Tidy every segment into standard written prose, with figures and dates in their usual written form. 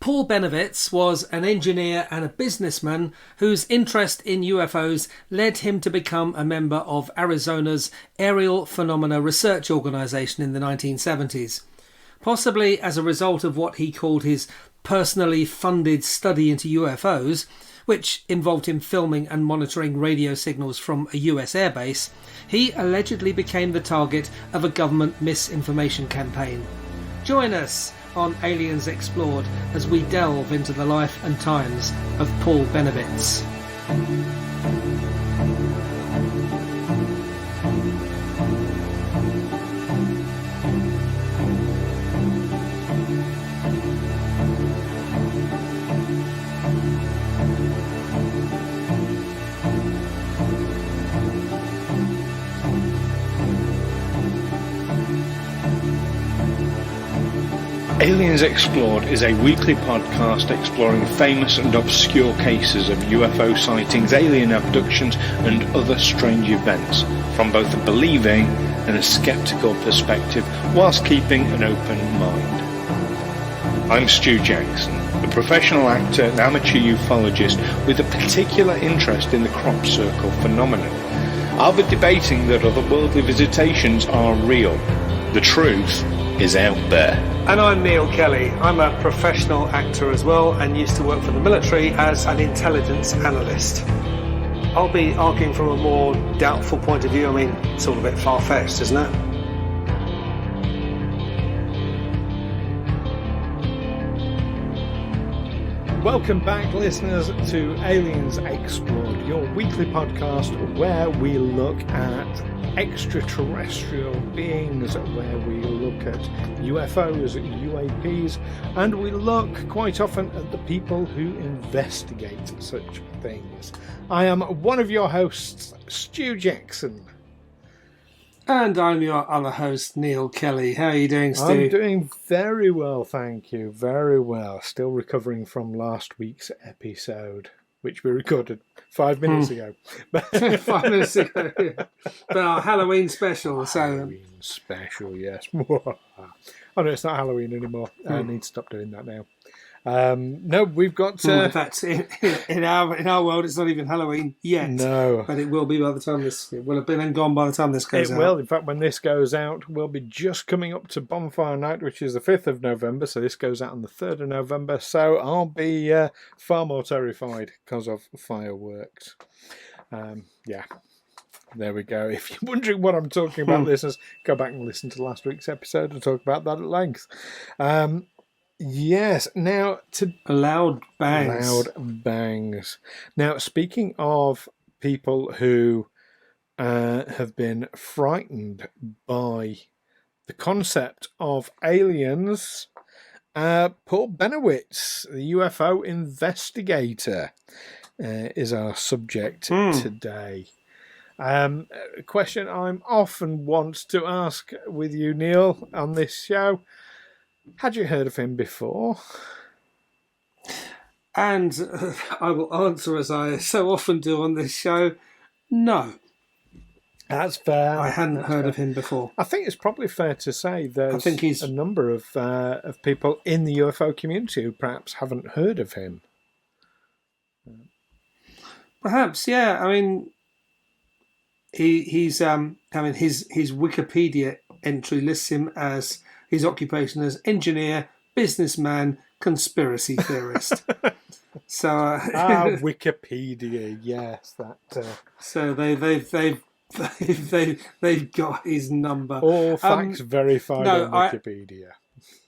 Paul Bennewitz was an engineer and a businessman whose interest in UFOs led him to become a member of Arizona's Aerial Phenomena Research Organization in the 1970s. Possibly as a result of what he called his personally funded study into UFOs, which involved him filming and monitoring radio signals from a US airbase, he allegedly became the target of a government misinformation campaign. Join us on Aliens Explored as we delve into the life and times of Paul Bennewitz. Aliens Explored is a weekly podcast exploring famous and obscure cases of UFO sightings, alien abductions and other strange events from both a believing and a sceptical perspective whilst keeping an open mind. I'm Stu Jackson, a professional actor and amateur ufologist with a particular interest in the crop circle phenomenon. I'll be debating that otherworldly visitations are real. The truth is out there. And I'm Neil Kelly. I'm a professional actor as well and used to work for the military as an intelligence analyst. I'll be arguing from a more doubtful point of view. I mean, it's all a bit far-fetched, isn't it? Welcome back, listeners, to Aliens Explored, your weekly podcast where we look at extraterrestrial beings, where we look at UFOs, UAPs, and we look quite often at the people who investigate such things. I am one of your hosts, Stu Jackson. And I'm your other host, Neil Kelly. How are you doing, Stu? I'm doing very well, thank you. Very well. Still recovering from last week's episode, which we recorded 5 minutes ago. 5 minutes ago, yeah. But our Halloween special. Halloween special, yes. Oh no, it's not Halloween anymore. I need to stop doing that now. No, we've got... in fact, in our world, it's not even Halloween yet. No. But it will be by the time this... It will have been and gone by the time this goes out. It will. In fact, when this goes out, we'll be just coming up to Bonfire Night, which is the 5th of November. So this goes out on the 3rd of November. So I'll be far more terrified because of fireworks. Yeah. There we go. If you're wondering what I'm talking about, listeners, go back and listen to last week's episode and talk about that at length. Yes, now to loud bangs. Loud bangs. Now, speaking of people who have been frightened by the concept of aliens, Paul Bennewitz, the UFO investigator, is our subject today. A question I'm often want to ask with you, Neil, on this show. Had you heard of him before? And I will answer, as I so often do on this show, no. That's fair. I hadn't heard of him before. I think it's probably fair to say there's a number of people in the UFO community who perhaps haven't heard of him. Perhaps, yeah. I mean, his Wikipedia entry lists him as his occupation as engineer, businessman, conspiracy theorist. So Wikipedia, yes, that. So they've got his number. All facts verified on Wikipedia.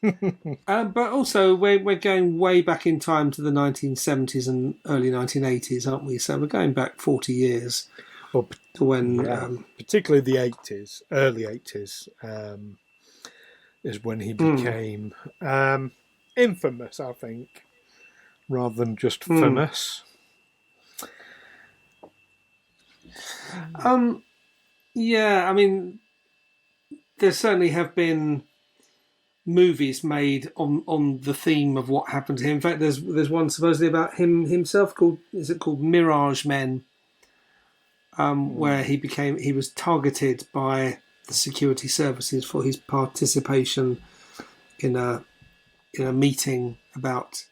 But also, we're going way back in time to the 1970s and early 1980s, aren't we? So we're going back 40 years to when, particularly the 80s, early 80s. Is when he became infamous, I think, rather than just famous. Yeah, I mean, there certainly have been movies made on the theme of what happened to him. In fact, there's one supposedly about himself called Mirage Men, where he was targeted by the security services for his participation in a meeting about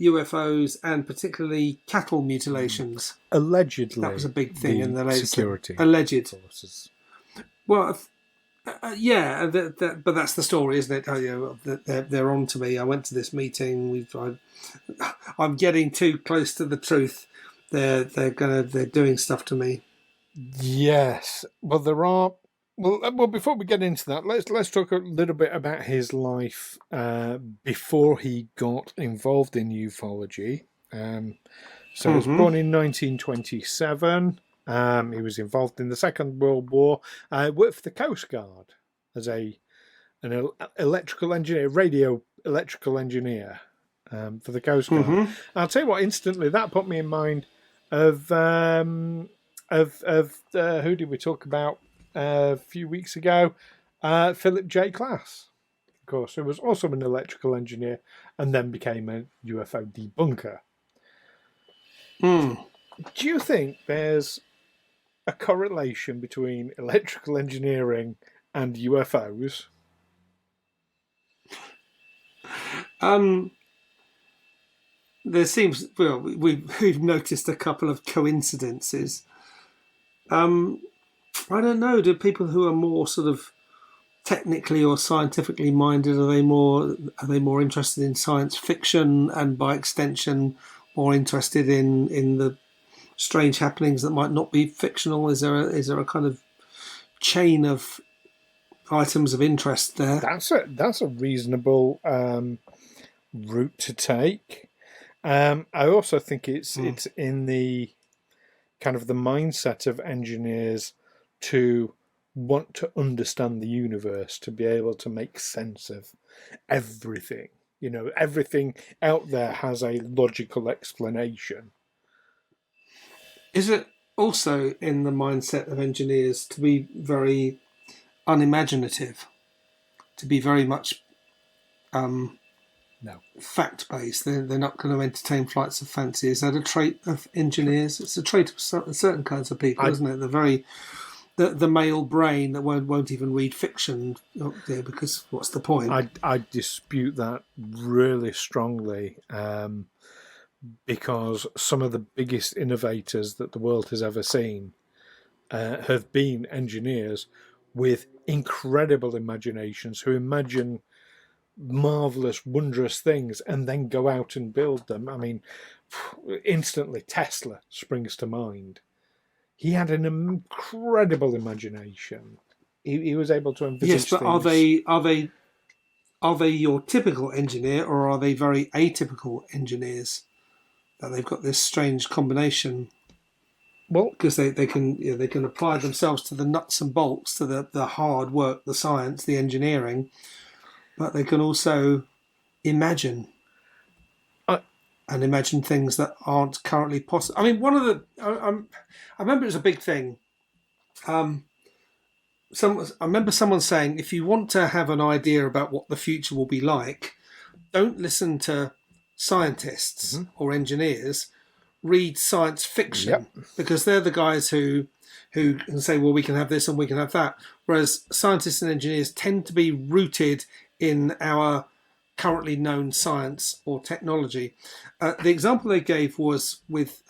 UFOs and particularly cattle mutilations. Allegedly, That was a big thing in the latest security alleged forces. Well, yeah, but that's the story, isn't it? Oh, yeah, they're on to me. I went to this meeting. I'm getting too close to the truth. They're doing stuff to me. Yes. Well, there are. Well, before we get into that, let's talk a little bit about his life before he got involved in ufology. So he was born in 1927. He was involved in the Second World War. Worked for the Coast Guard as an electrical engineer, radio electrical engineer for the Coast Guard. I'll tell you what, instantly that put me in mind of who did we talk about a few weeks ago? Philip J. Klass, of course, who was also an electrical engineer and then became a UFO debunker. Do you think there's a correlation between electrical engineering and UFOs? There seems, well, we've noticed a couple of coincidences. I don't know. Do people who are more sort of technically or scientifically minded, are they more interested in science fiction and by extension more interested in the strange happenings that might not be fictional? Is there a kind of chain of items of interest there? That's a reasonable route to take. I also think it's in the kind of the mindset of engineers to want to understand the universe, to be able to make sense of everything. You know, everything out there has a logical explanation. Is it also in the mindset of engineers to be very unimaginative, to be very much No. fact-based? They're not going to entertain flights of fancy. Is that a trait of engineers? It's a trait of certain kinds of people, isn't it? The male brain that won't even read fiction up there, because what's the point? I dispute that really strongly, because some of the biggest innovators that the world has ever seen have been engineers with incredible imaginations who imagine marvelous, wondrous things and then go out and build them. I mean, instantly Tesla springs to mind. He had an incredible imagination. He was able to envisage yes, but things. are they your typical engineer, or are they very atypical engineers? That they've got this strange combination. Well, because they can apply themselves to the nuts and bolts, to the hard work, the science, the engineering, but they can also imagine. And imagine things that aren't currently possible. I mean, I remember it was a big thing. I remember someone saying, if you want to have an idea about what the future will be like, don't listen to scientists or engineers. Read science fiction, because they're the guys who can say, well, we can have this and we can have that. Whereas scientists and engineers tend to be rooted in our currently known science or technology. The example they gave was with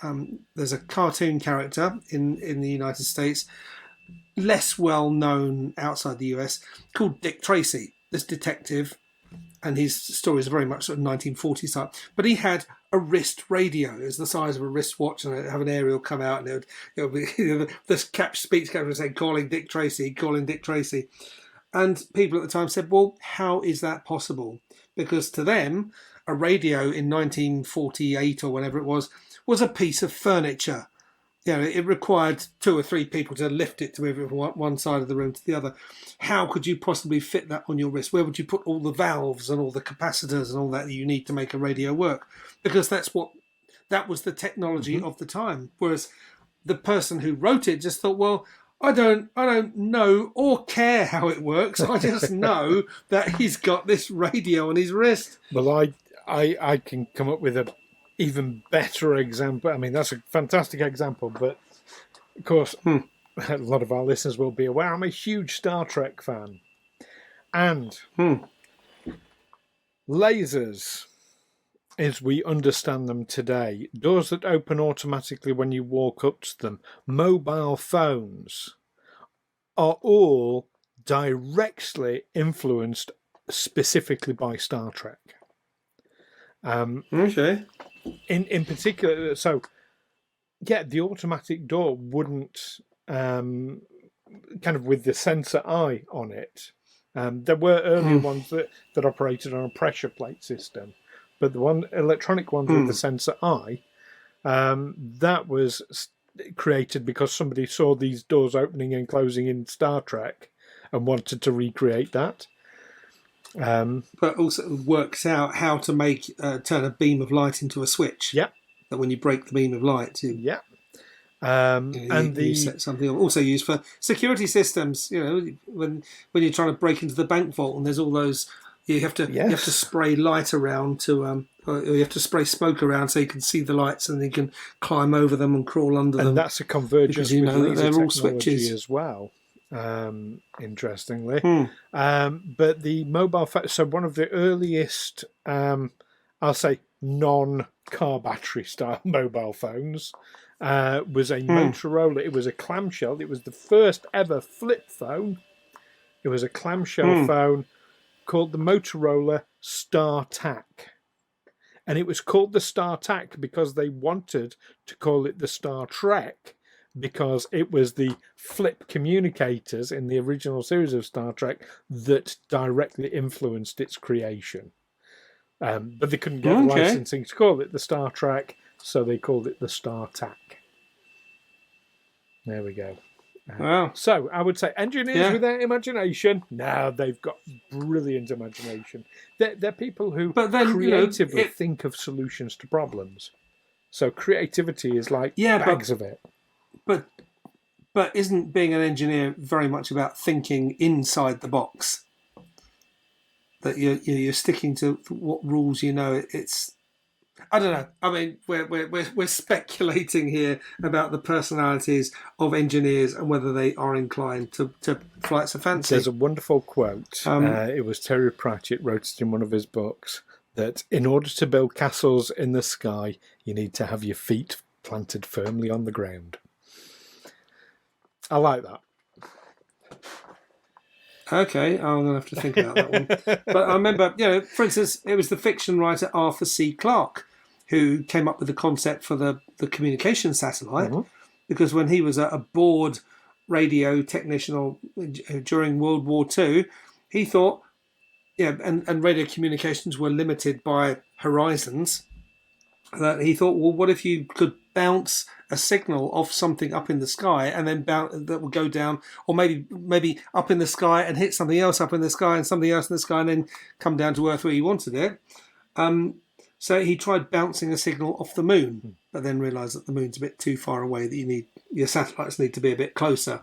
there's a cartoon character in the United States, less well known outside the US, called Dick Tracy. This detective, and his stories are very much sort of 1940s type, but he had a wrist radio. It was the size of a wristwatch, and it would have an aerial come out, and it would be the speech capture would say, calling Dick Tracy. And people at the time said, well, how is that possible? Because to them, a radio in 1948 or whenever it was a piece of furniture. You know, it required 2 or 3 people to lift it to move it from one side of the room to the other. How could you possibly fit that on your wrist? Where would you put all the valves and all the capacitors and all that you need to make a radio work? Because that was the technology of the time. Whereas the person who wrote it just thought, well, I don't know or care how it works. I just know that he's got this radio on his wrist. Well, I can come up with a even better example. I mean, that's a fantastic example, but of course, a lot of our listeners will be aware I'm a huge Star Trek fan. And lasers as we understand them today, doors that open automatically when you walk up to them, mobile phones, are all directly influenced specifically by Star Trek. Okay. In particular, so yeah, the automatic door wouldn't kind of with the sensor eye on it. There were earlier ones that operated on a pressure plate system, but the electronic ones with the sensor eye, that was created because somebody saw these doors opening and closing in Star Trek and wanted to recreate that. But also works out how to turn a beam of light into a switch. Yeah. That when you break the beam of light, yeah. You set something also used for security systems. When you're trying to break into the bank vault, and there's all those, you have to spray light around to, or you have to spray smoke around so you can see the lights, and you can climb over them and crawl under them. And that's a convergence with laser they're all technology switches as well. Interestingly, but the mobile phone. So one of the earliest, I'll say, non-car battery style mobile phones was a Motorola. It was a clamshell. It was the first ever flip phone. It was a clamshell phone called the Motorola StarTAC. And it was called the StarTAC because they wanted to call it the Star Trek, because it was the flip communicators in the original series of Star Trek that directly influenced its creation. But they couldn't get the licensing to call it the Star Trek, so they called it the StarTAC. There we go. Wow. So I would say engineers without imagination, no, they've got brilliant imagination. They're people who creatively think of solutions to problems. So creativity is like bags of it. But isn't being an engineer very much about thinking inside the box? That you're sticking to what rules you know. It's, I don't know. I mean, we're speculating here about the personalities of engineers and whether they are inclined to flights of fancy. There's a wonderful quote. It was Terry Pratchett wrote it in one of his books, that in order to build castles in the sky, you need to have your feet planted firmly on the ground. I like that. Okay, I'm going to have to think about that one. But I remember, for instance, it was the fiction writer Arthur C. Clarke who came up with the concept for the communication satellite, because when he was a bored radio technician during World War II, he thought, and radio communications were limited by horizons, that he thought, well, what if you could bounce a signal off something up in the sky and then that would go down, or maybe up in the sky and hit something else up in the sky and something else in the sky and then come down to Earth where you wanted it. So he tried bouncing a signal off the moon, but then realised that the moon's a bit too far away, that your satellites need to be a bit closer.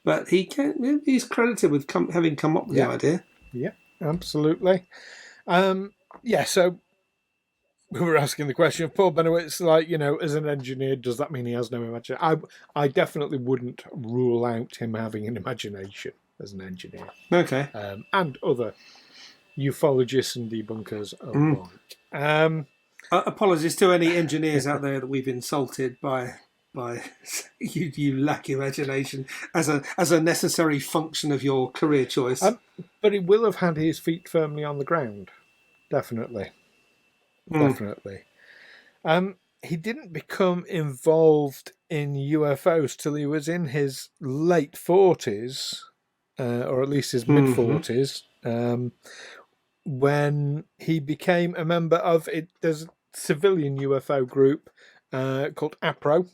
But he's credited with having come up with the idea. Yeah, absolutely. So we were asking the question of Paul Bennewitz, as an engineer, does that mean he has no imagination? I definitely wouldn't rule out him having an imagination as an engineer. Okay. And other ufologists and debunkers alike. Apologies to any engineers out there that we've insulted by you lack imagination as a necessary function of your career choice. But he will have had his feet firmly on the ground, definitely. Definitely. He didn't become involved in UFOs till he was in his late 40s, or at least his mid 40s, when he became a member of it. There's a civilian UFO group called APRO.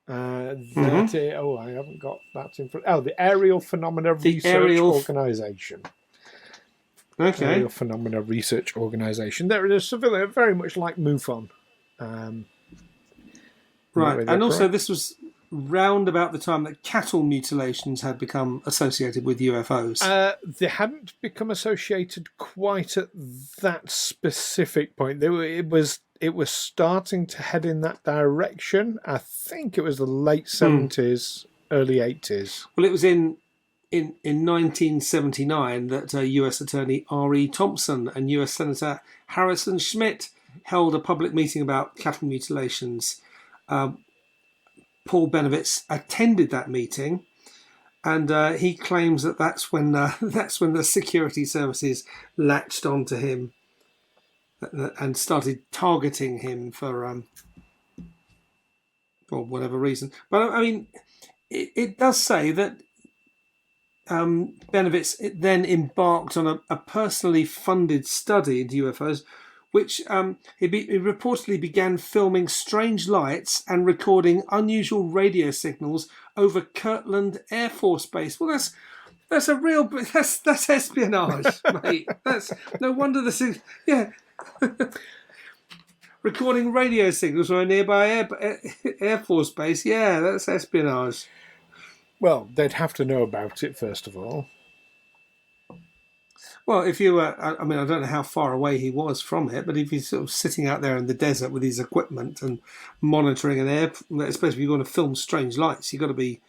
I haven't got that in front. Oh, the Aerial Phenomena Research Organisation. Okay. Aerial Phenomena Research Organisation. They're a civilian, very much like MUFON. Right, and also this was round about the time that cattle mutilations had become associated with UFOs. They hadn't become associated quite at that specific point. It was starting to head in that direction. I think it was the late 70s, early 80s. Well, it was in 1979 that US Attorney R.E. Thompson and US Senator Harrison Schmitt held a public meeting about cattle mutilations. Paul Bennewitz attended that meeting, and he claims that that's when the security services latched onto him and started targeting him for whatever reason. But I mean, it does say that Bennewitz then embarked on a personally funded study into UFOs, which he reportedly began filming strange lights and recording unusual radio signals over Kirtland Air Force Base. Well, that's espionage, mate. That's no wonder recording radio signals from a nearby Air Force Base. Yeah, that's espionage. Well, they'd have to know about it first of all. Well, if you were, I mean, I don't know how far away he was from it, but if he's sort of sitting out there in the desert with his equipment and monitoring an air, especially if you're going to film strange lights, you've got to be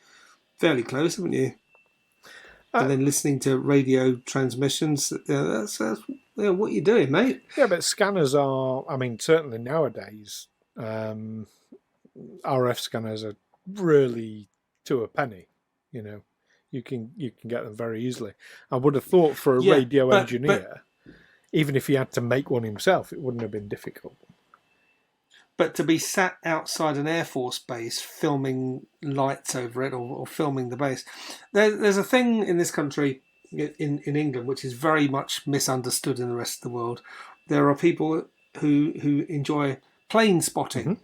fairly close, haven't you? And then listening to radio transmissions, that's what you're doing, mate. Yeah, but scanners are, I mean, certainly nowadays, RF scanners are really to a penny, you know. You can get them very easily. I would have thought for a radio engineer, even if he had to make one himself, it wouldn't have been difficult. But to be sat outside an Air Force base filming lights over it or filming the base, there's a thing in this country, in England, which is very much misunderstood in the rest of the world. There are people who enjoy plane spotting,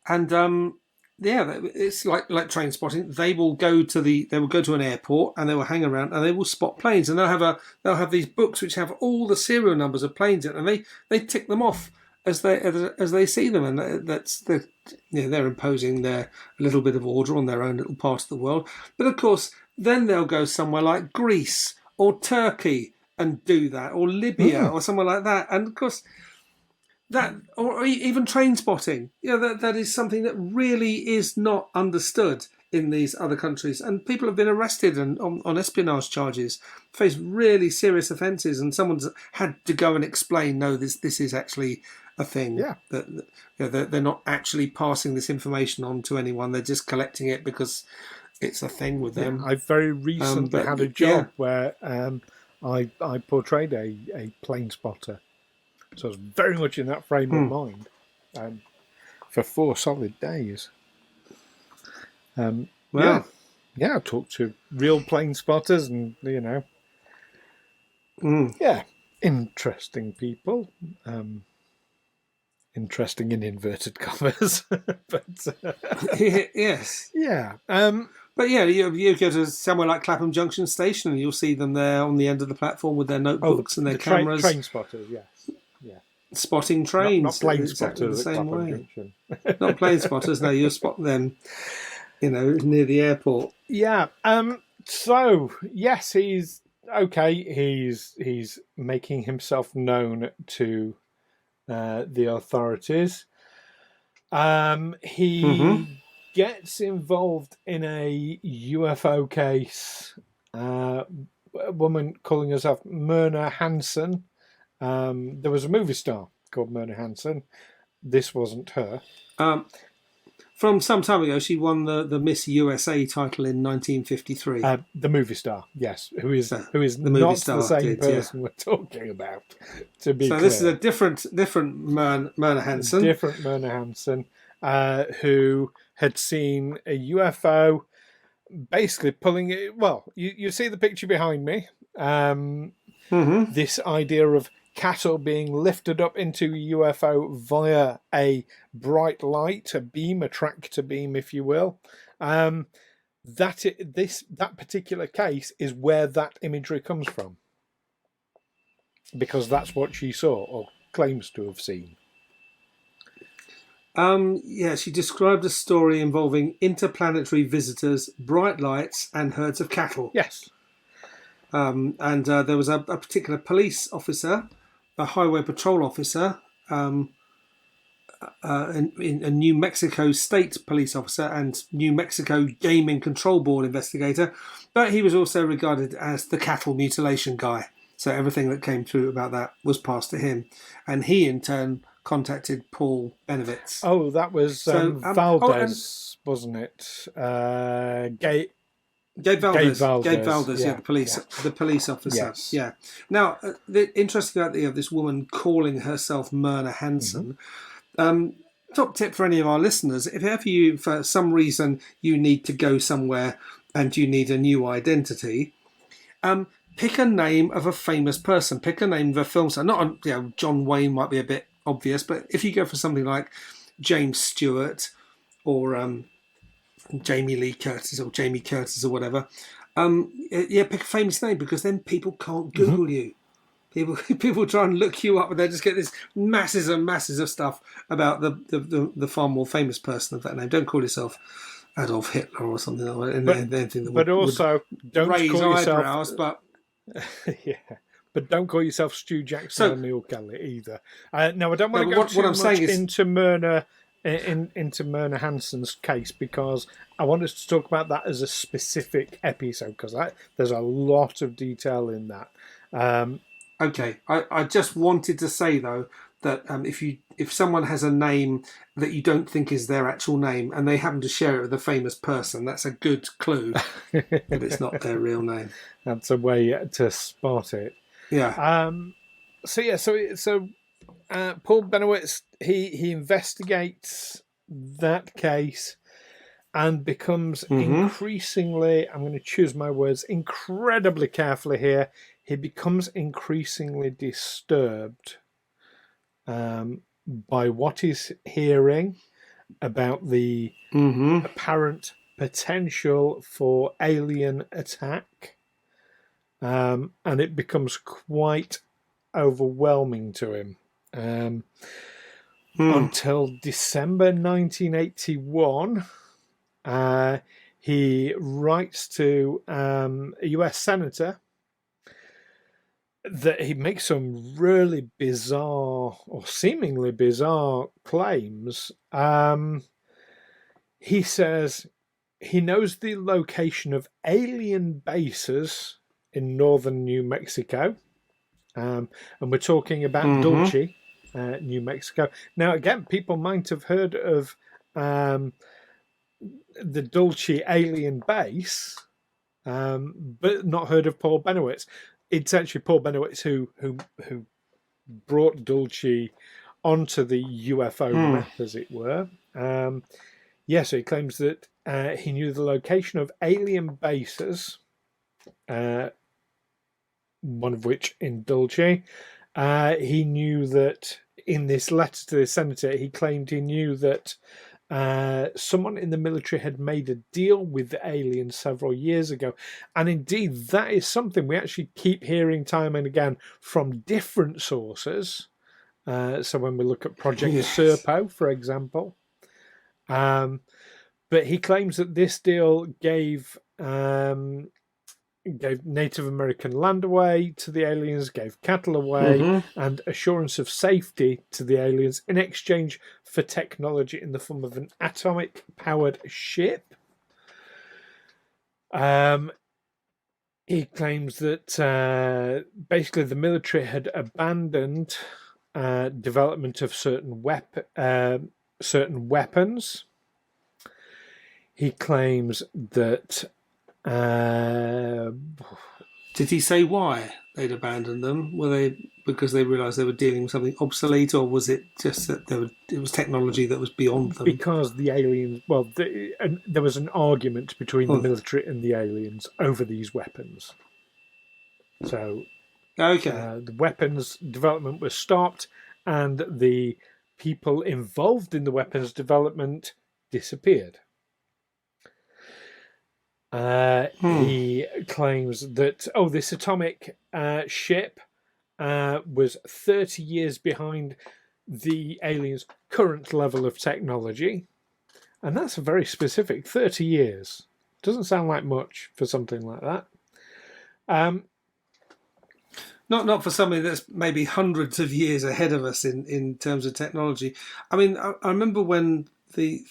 and it's like train spotting. They will go to an airport and they will hang around and they will spot planes, and they'll have these books which have all the serial numbers of planes in, and they tick them off as they see them, and they're imposing their little bit of order on their own little part of the world. But of course, then they'll go somewhere like Greece or Turkey and do that, or Libya or somewhere like that, and of course. That, or even train spotting, that is something that really is not understood in these other countries, and people have been arrested and on espionage charges, faced really serious offences, and someone's had to go and explain, no, this is actually a thing. Yeah, that they're not actually passing this information on to anyone; they're just collecting it because it's a thing with them. I very recently had a job where I portrayed a plane spotter. So I was very much in that frame of mind for 4 solid days. I talked to real plane spotters and, interesting people. Interesting in inverted commas. But yes. Yeah. But you go to somewhere like Clapham Junction Station and you'll see them there on the end of the platform with their notebooks and their cameras. Train spotters, yes. Spotting trains. Not plane exactly spotters the same at Clapham way. Junction. Not plane spotters, no, you'll spot them, near the airport. Yeah. So, yes, he's okay. He's making himself known to the authorities. He gets involved in a UFO case. A woman calling herself Myrna Hansen. There was a movie star called Myrna Hansen. This wasn't her. From some time ago, she won the Miss USA title in 1953. The movie star, yes, who is the not the same person we're talking about. To be clear, this is a different Myrna Hansen. Different Myrna Hansen, who had seen a UFO, basically pulling it. Well, you see the picture behind me. This idea of cattle being lifted up into a UFO via a bright light, a tractor beam, if you will. That particular case is where that imagery comes from, because that's what she saw or claims to have seen. She described a story involving interplanetary visitors, bright lights, and herds of cattle. Yes. And there was a particular police officer, a highway patrol officer, in a New Mexico state police officer and New Mexico Game and Control Board investigator, but he was also regarded as the cattle mutilation guy. So everything that came through about that was passed to him, and he in turn contacted Paul Bennewitz. Oh, that was Valdez, wasn't it? Gabe Valdez, yeah, the police officer. Yes. Yeah. Now, the interesting idea of this woman calling herself Myrna Hansen. Top tip for any of our listeners: if ever you, for some reason, you need to go somewhere and you need a new identity, pick a name of a famous person. Pick a name of a film star. Not, John Wayne might be a bit obvious, but if you go for something like James Stewart or Jamie Lee Curtis or Jamie Curtis or whatever, pick a famous name, because then people can't Google you. People try and look you up, and they just get this masses and masses of stuff about the far more famous person of that name. Don't call yourself Adolf Hitler or something like that. Anything that don't raise call eyebrows, yourself. But don't call yourself Stu Jackson or Neil Kelly either. No, I don't want to go too much into Myrna Hansen's case, because I want us to talk about that as a specific episode, because there's a lot of detail in that. Okay, I just wanted to say though that if someone has a name that you don't think is their actual name and they happen to share it with a famous person, that's a good clue that it's not their real name. That's a way to spot it. Yeah. So Paul Bennewitz, he investigates that case and becomes increasingly, I'm going to choose my words incredibly carefully here, he becomes increasingly disturbed by what he's hearing about the apparent potential for alien attack. And it becomes quite overwhelming to him. Until December 1981, he writes to a US senator that he makes some really bizarre or seemingly bizarre claims. He says he knows the location of alien bases in northern New Mexico. And we're talking about Dulce, New Mexico. Now, again, people might have heard of the Dulce alien base, but not heard of Paul Bennewitz. It's actually Paul Bennewitz who brought Dulce onto the UFO map, as it were. So he claims that he knew the location of alien bases, one of which in Dulce. He knew that in this letter to the senator, he claimed he knew that someone in the military had made a deal with the aliens several years ago. And indeed, that is something we actually keep hearing time and again from different sources. So when we look at Project Serpo, for example. But he claims that this deal gave Native American land away to the aliens, gave cattle away, and assurance of safety to the aliens in exchange for technology in the form of an atomic-powered ship. He claims that basically the military had abandoned development of certain weapons. He claims that... Did he say why they'd abandoned them? Were they because they realised they were dealing with something obsolete, or was it just that it was technology that was beyond them? Because the aliens, there was an argument between the military and the aliens over these weapons. So, the weapons development was stopped, and the people involved in the weapons development disappeared. He claims that, this atomic ship was 30 years behind the aliens' current level of technology. And that's very specific, 30 years. Doesn't sound like much for something like that. Not for something that's maybe hundreds of years ahead of us in terms of technology. I mean, I remember when the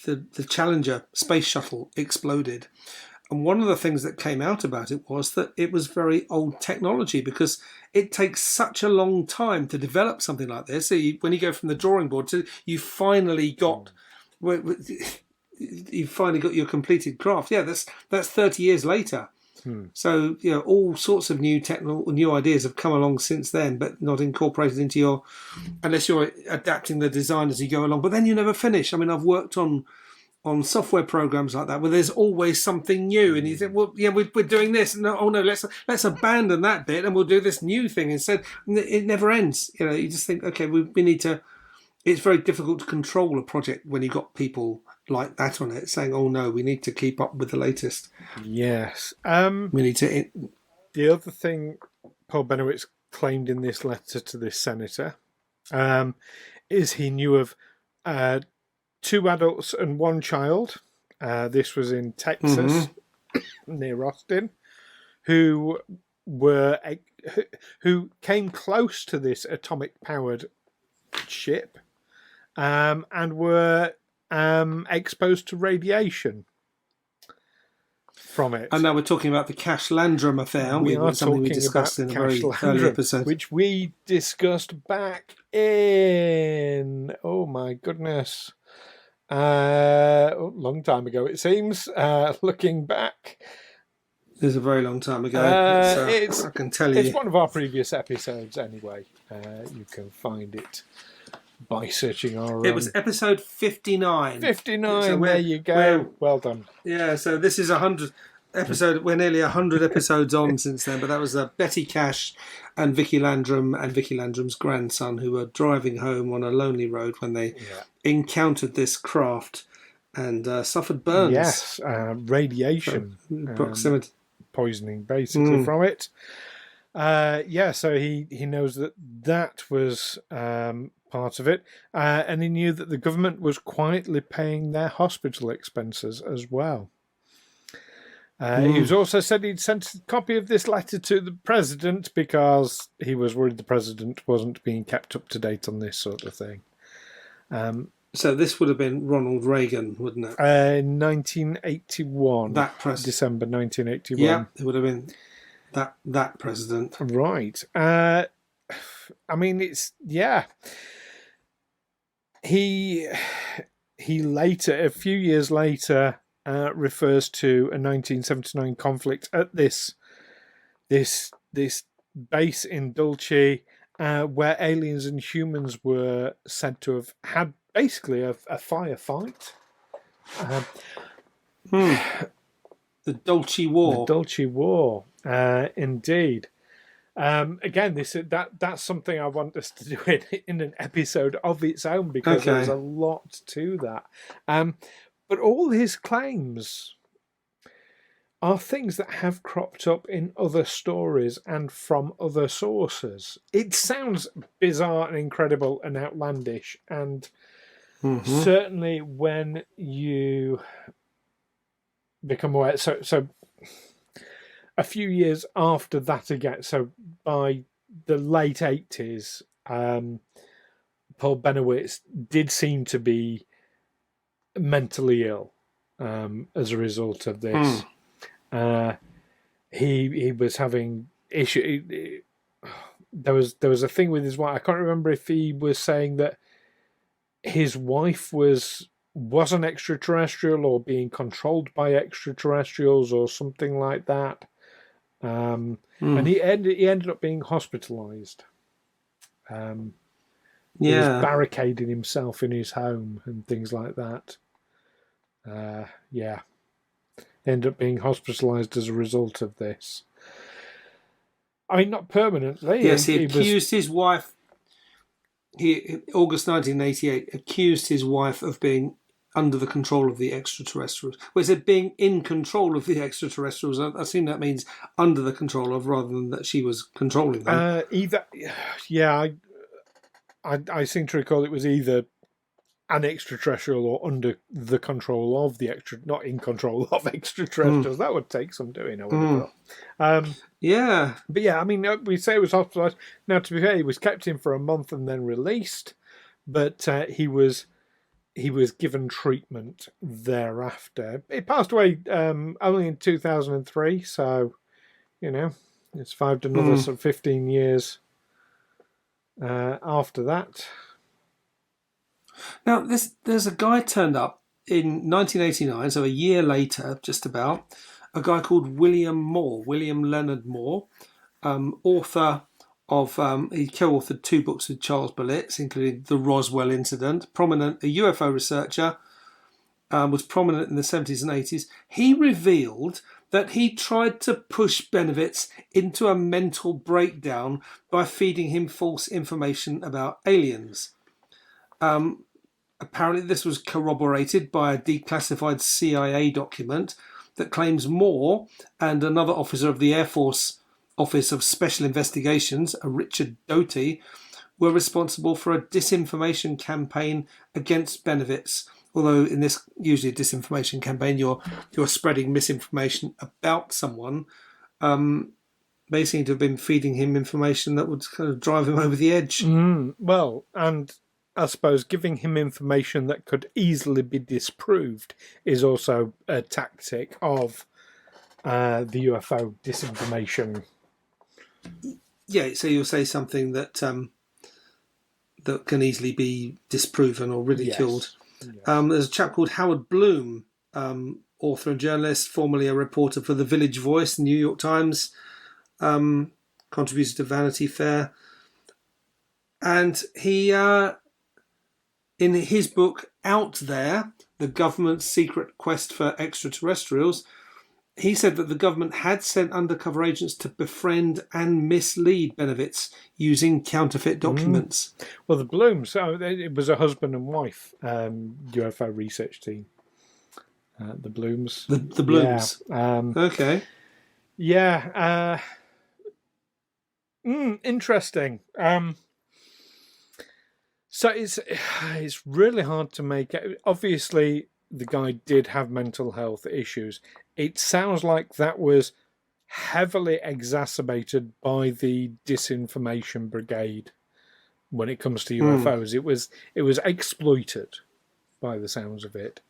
Challenger space shuttle exploded. And one of the things that came out about it was that it was very old technology, because it takes such a long time to develop something like this. So when you go from the drawing board to you finally got your completed craft. Yeah, that's 30 years later. So all sorts of new ideas have come along since then, but not incorporated into unless you're adapting the design as you go along. But then you never finish. I mean, I've worked on software programs like that where there's always something new, and you think, well, yeah, we're doing this. No, oh no, let's abandon that bit and we'll do this new thing instead. It never ends. You just think, okay, we need to. It's very difficult to control a project when you've got people like that on it saying, oh no, we need to keep up with the latest. Yes. We need to. The other thing Paul Bennewitz claimed in this letter to this senator is he knew of 2 adults and 1 child. This was in Texas, near Austin, who came close to this atomic-powered ship and were exposed to radiation from it. And now we're talking about the Cash Landrum affair, aren't we? Something we discussed in a very early episode. Which we discussed back in, oh my goodness, long time ago it seems, looking back. It's a very long time ago. I can tell you. It's one of our previous episodes anyway. You can find it by searching our... It was episode 59. 59, so there you go. Well done. Yeah, so this is 100 episode. We're nearly 100 episodes on since then, but that was Betty Cash and Vicky Landrum and Vicky Landrum's grandson, who were driving home on a lonely road when they encountered this craft and suffered burns. Yes, radiation. Proximity. Poisoning, basically, from it. So he knows that was part of it, and he knew that the government was quietly paying their hospital expenses as well. He was also said he'd sent a copy of this letter to the president because he was worried the president wasn't being kept up to date on this sort of thing. So this would have been Ronald Reagan, wouldn't it? 1981. That president. December 1981. Yeah, it would have been that president. Right. I mean, it's... Yeah. He later, a few years later, refers to a 1979 conflict at this base in Dulce, where aliens and humans were said to have had basically a firefight. The Dulce War. The Dulce War, indeed. Again, that's something I want us to do in an episode of its own, because there's a lot to that. But all his claims are things that have cropped up in other stories and from other sources. It sounds bizarre and incredible and outlandish, and certainly when you become aware... So a few years after that again, so by the late 80s, Paul Bennewitz did seem to be mentally ill as a result of this. He was having issue. There was a thing with his wife. I can't remember if he was saying that his wife was an extraterrestrial or being controlled by extraterrestrials or something like that. And he ended up being hospitalised. He was barricading himself in his home and things like that. Ended up being hospitalised as a result of this. I mean, not permanently. Yes, he accused his wife. August 1988, accused his wife of being under the control of the extraterrestrials. Well, he said being in control of the extraterrestrials. I assume that means under the control of, rather than that she was controlling them. I seem to recall it was either an extraterrestrial or under the control of the not in control of extraterrestrials. That would take some doing, I would have thought. But yeah, I mean, we say he was hospitalised. Now, to be fair, he was kept in for a month and then released, but he was he was given treatment thereafter. He passed away only in 2003, so, it's survived another sort of 15 years after that. Now, there's a guy turned up in 1989, so a year later, just about, a guy called William Leonard Moore, author of, he co-authored 2 books with Charles Berlitz, including The Roswell Incident, a UFO researcher, was prominent in the 70s and 80s. He revealed that he tried to push Bennewitz into a mental breakdown by feeding him false information about aliens. Apparently this was corroborated by a declassified CIA document that claims Moore and another officer of the Air Force Office of Special Investigations, a Richard Doty, were responsible for a disinformation campaign against Bennewitz. Although in this usually a disinformation campaign, you're spreading misinformation about someone. They seem to have been feeding him information that would kind of drive him over the edge. Well, and I suppose giving him information that could easily be disproved is also a tactic of the UFO disinformation. Yeah, so you'll say something that that can easily be disproven or ridiculed. Yes. There's a chap called Howard Bloom, author and journalist, formerly a reporter for The Village Voice, New York Times, contributed to Vanity Fair. And he, in his book, Out There, The Government's Secret Quest for Extraterrestrials, he said that the government had sent undercover agents to befriend and mislead Bennewitz using counterfeit documents. Well, the Blooms, so it was a husband and wife UFO research team. The Blooms. The Blooms. Yeah. Okay. Yeah. Interesting. So it's really hard to make it. Obviously, the guy did have mental health issues. It sounds like that was heavily exacerbated by the disinformation brigade when it comes to UFOs. It was exploited by the sounds of it.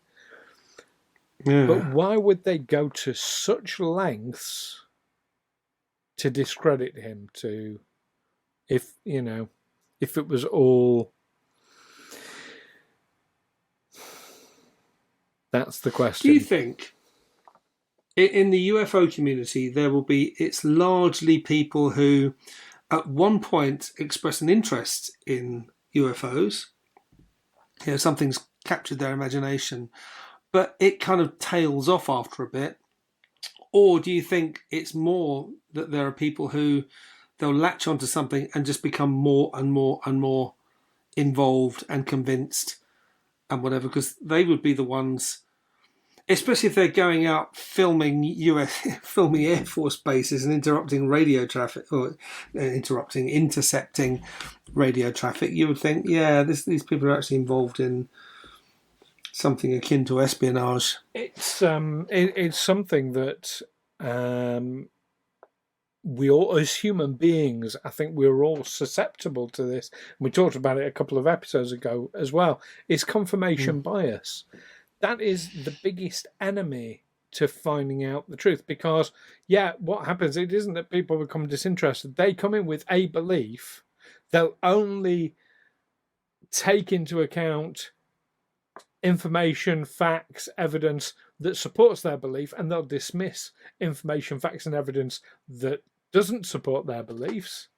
Yeah. But why would they go to such lengths to discredit him? If it was all. That's the question. Do you think in the UFO community it's largely people who at one point express an interest in UFOs, something's captured their imagination, but it kind of tails off after a bit? Or do you think it's more that there are people who they'll latch onto something and just become more and more and more involved and convinced and whatever, because they would be the ones, especially if they're going out filming Air Force bases and interrupting radio traffic or intercepting radio traffic. You would think, these people are actually involved in something akin to espionage. It's something that we all, as human beings, I think we're all susceptible to this. We talked about it a couple of episodes ago as well. It's confirmation bias. That is the biggest enemy to finding out the truth, because, what happens, it isn't that people become disinterested. They come in with a belief. They'll only take into account information, facts, evidence that supports their belief, and they'll dismiss information, facts, and evidence that doesn't support their beliefs,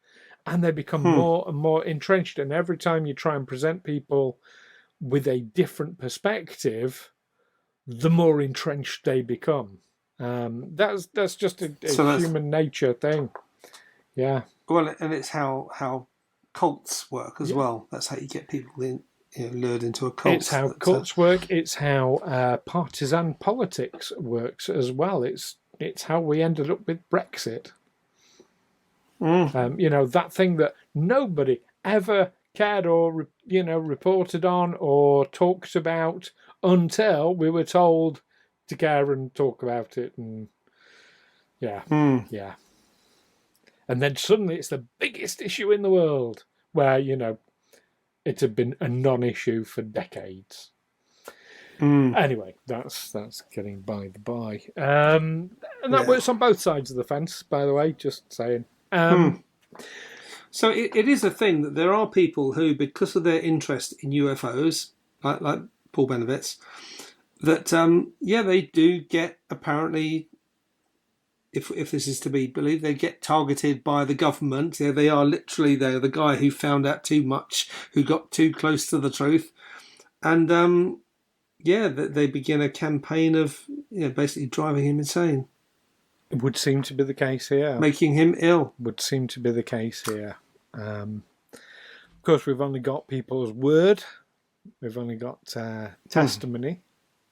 and they become more and more entrenched. And every time you try and present people with a different perspective, the more entrenched they become. That's just a human nature thing. Yeah. Well, and it's how cults work as well. That's how you get people lured into a cult. It's how cults work. It's how partisan politics works as well. It's how we ended up with Brexit. That thing that nobody ever cared or reported on or talked about until we were told to care and talk about it, and and then suddenly it's the biggest issue in the world, where it had been a non-issue for decades. Anyway, that's getting by the by. And that works on both sides of the fence, by the way, just saying. So it is a thing that there are people who, because of their interest in UFOs, like Paul Bennewitz, that, they do get, apparently, if this is to be believed, they get targeted by the government. Yeah, they are literally the guy who found out too much, who got too close to the truth. And, they begin a campaign of basically driving him insane. It would seem to be the case here. Making him ill. Would seem to be the case here. Of course, we've only got people's word. We've only got testimony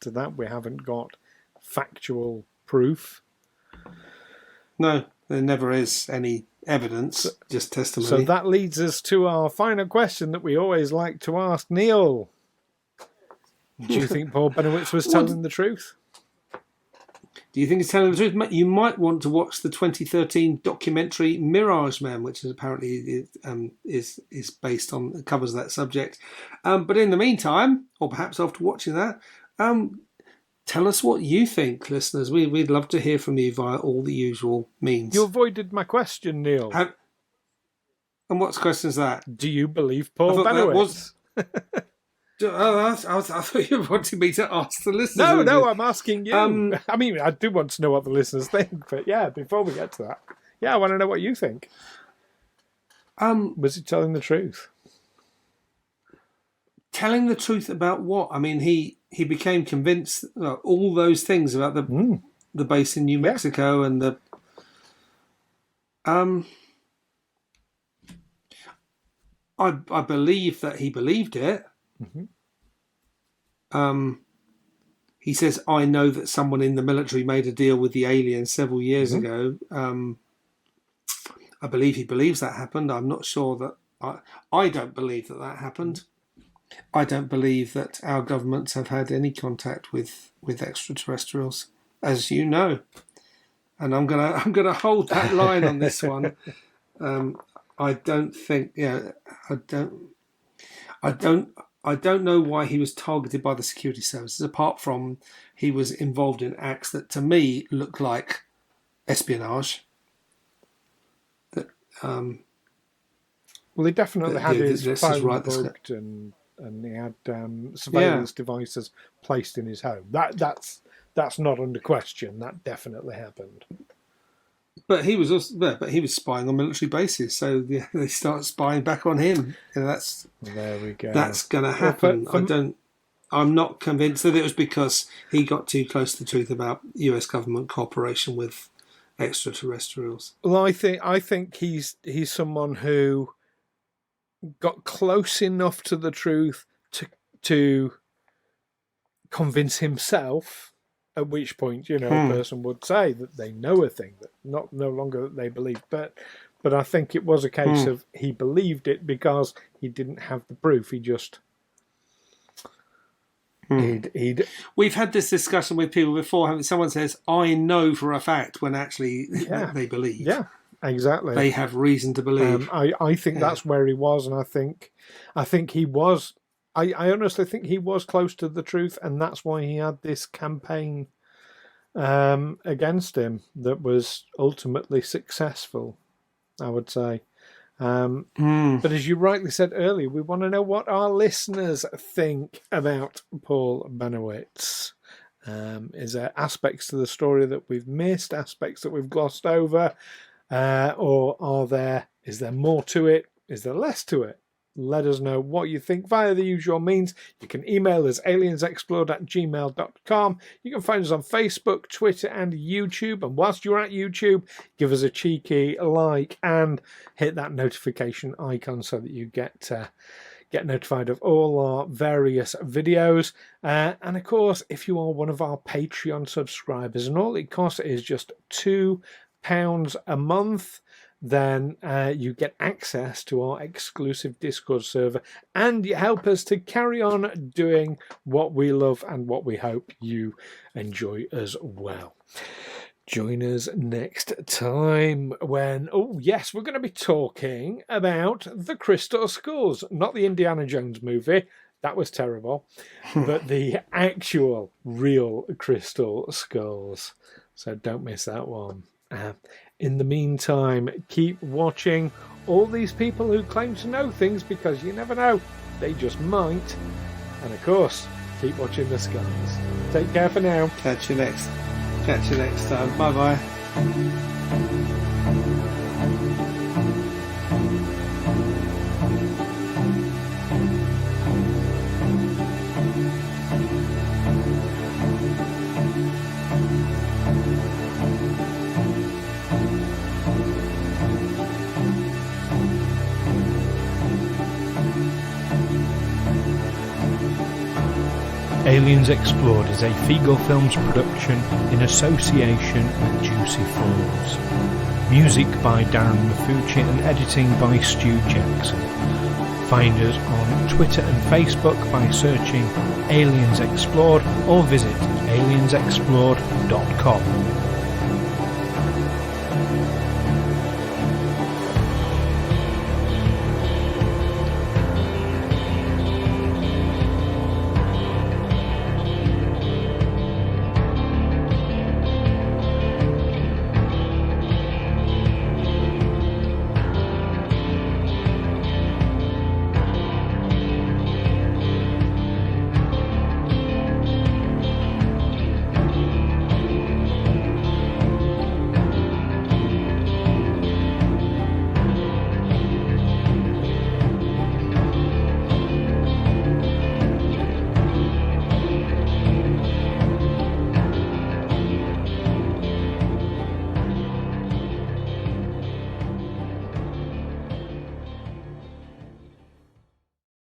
to that. We haven't got factual proof. No, there never is any evidence, just testimony. So that leads us to our final question that we always like to ask Neil. Do you think Paul Bennewitz was telling the truth? Do you think he's telling the truth? You might want to watch the 2013 documentary Mirage Man, which is apparently is based on, covers that subject. But in the meantime, or perhaps after watching that, tell us what you think, listeners. We'd love to hear from you via all the usual means. You avoided my question, Neil. And what question is that? Do you believe Paul Bennewitz? I thought you wanted me to ask the listeners. No, I'm asking you. I mean, I do want to know what the listeners think, but before we get to that, I want to know what you think. Was he telling the truth? Telling the truth about what? I mean, he became convinced all those things about the base in New Mexico and the. I believe that he believed it. He says, I know that someone in the military made a deal with the aliens several years ago. I believe he believes that happened. I'm not sure that... I don't believe that happened. I don't believe that our governments have had any contact with extraterrestrials, as you know. And I'm gonna hold that line on this one. I don't think... I don't know why he was targeted by the security services, apart from he was involved in acts that, to me, look like espionage. Well, he definitely had his phone bugged, and he had surveillance devices placed in his home. That's not under question. That definitely happened. But he was also, he was spying on military bases, so they start spying back on him. There we go. That's going to happen. I'm not convinced that it was because he got too close to the truth about US government cooperation with extraterrestrials. Well, I think he's someone who got close enough to the truth to convince himself. At which point, a person would say that they know a thing that no longer that they believe. But I think it was a case of he believed it because he didn't have the proof. He just he'd. We've had this discussion with people before. Someone says, "I know for a fact," when actually they believe. Yeah, exactly. They have reason to believe. I think that's where he was, and I think he was. I honestly think he was close to the truth, and that's why he had this campaign against him that was ultimately successful, I would say. But as you rightly said earlier, we want to know what our listeners think about Paul Bennewitz. Is there aspects to the story that we've missed, aspects that we've glossed over, or is there more to it? Is there less to it? Let us know what you think via the usual means. You can email us aliensexplored@gmail.com. You can find us on Facebook, Twitter, and YouTube. And whilst you're at YouTube, give us a cheeky like and hit that notification icon so that you get notified of all our various videos. And of course, if you are one of our Patreon subscribers, and all it costs is just £2 a month, then you get access to our exclusive Discord server, and you help us to carry on doing what we love and what we hope you enjoy as well. Join us next time when, we're going to be talking about the Crystal Skulls, not the Indiana Jones movie, That was terrible. But the actual real crystal skulls. So don't miss that one. In the meantime, keep watching all these people who claim to know things, because you never know. They just might. And of course, keep watching the skies. Take care for now. Catch you next time. Bye bye. Aliens Explored is a Figo Films production in association with Juicy Fomes. Music by Darren Mafucci and editing by Stu Jackson. Find us on Twitter and Facebook by searching Aliens Explored or visit aliensexplored.com.